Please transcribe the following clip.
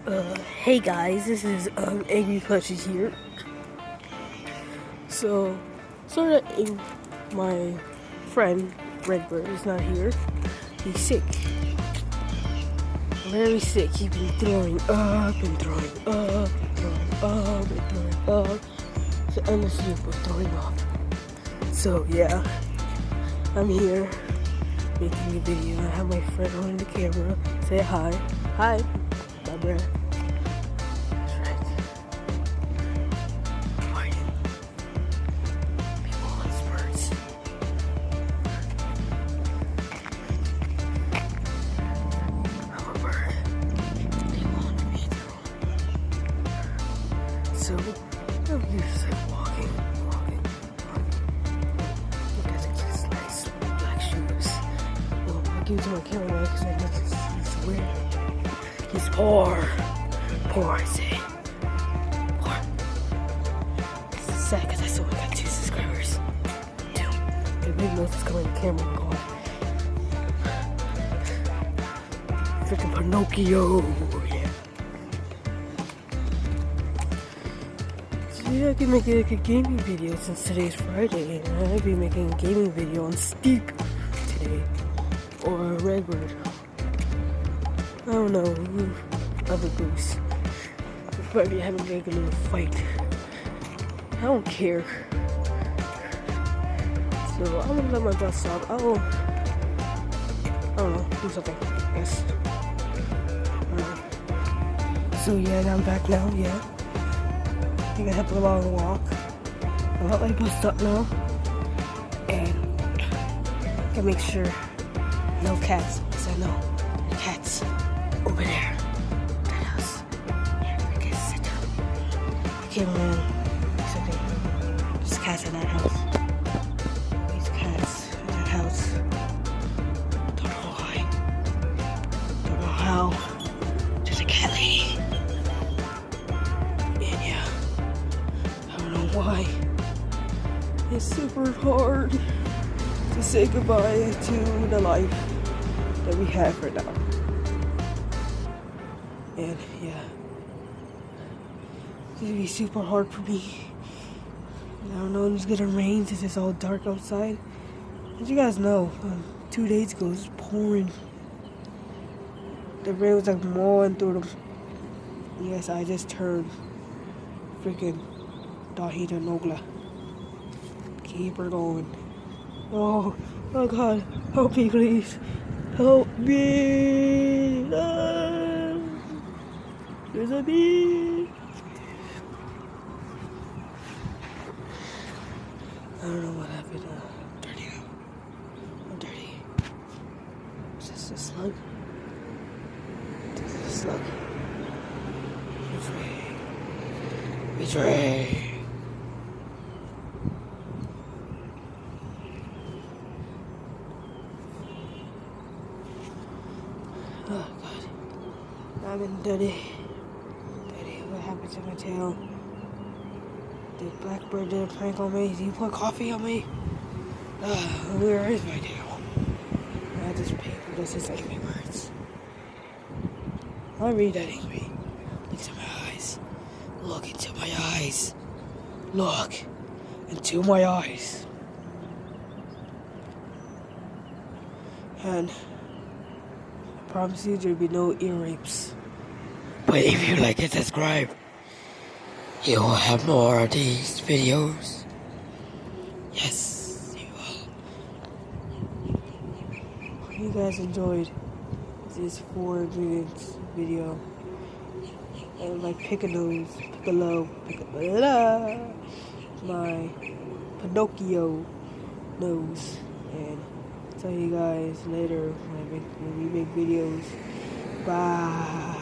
Hey guys, this is Angry Plushies here. So, sorry that my friend Redbird is not here. He's sick, very sick. He's been throwing up and throwing up and throwing up and throwing up. It's an endless loop of throwing up. So yeah, I'm here making a video. I have my friend on the camera. Say hi. Hi, my brother. So, I'm just like walking. Look at these nice black shoes. Well, I'll give it to my camera because I know he's weird. He's poor. Poor, I say. Poor. It's sad because I still only got 2 subscribers. 2. The big nose is coming on the camera. God. Freaking Pinocchio. Yeah, I can make like a gaming video since today's Friday, and I'll be making a gaming video on Steep today, or Redbird. I don't know, other goose. We'll probably having like a little fight. I don't care. So I'm gonna let my breath stop. I don't know, do something, I guess. So yeah, I'm back now, yeah. I'm gonna have a long walk. I'm at my bus stop now, and I can make sure no cats, because I know cats over there. That house. Yeah, I can sit down. I came around something. There's cats in that house. These cats in that house. Don't know why. Don't know how. There's a cat lady. Why? It's super hard to say goodbye to the life that we have right now. And yeah, it's gonna be super hard for me. I don't know when it's gonna rain since it's all dark outside. As you guys know, 2 days ago it was pouring. The rain was like mowing through them. Yes, I just turned freaking Dahita Nogla. Keep her going. Oh God, help me please. Help me. Ah, there's a bee. I don't know what happened. Dirty now. I'm dirty. Is this a slug? This is a slug. Betray. Oh God, I've been dirty. What happened to my tail? Did Blackbird did a prank on me? Did he put coffee on me? Where is my tail? I just paper, this is angry words. I'm really that angry. Look into my eyes. Look into my eyes. Look into my eyes. And I promise you there'll be no ear rapes. But if you like and subscribe, you will have more of these videos. Yes, you will. Hope you guys enjoyed this 4 minutes video. And like Piccolo, my Pinocchio nose. And tell you guys later when we make videos. Bye.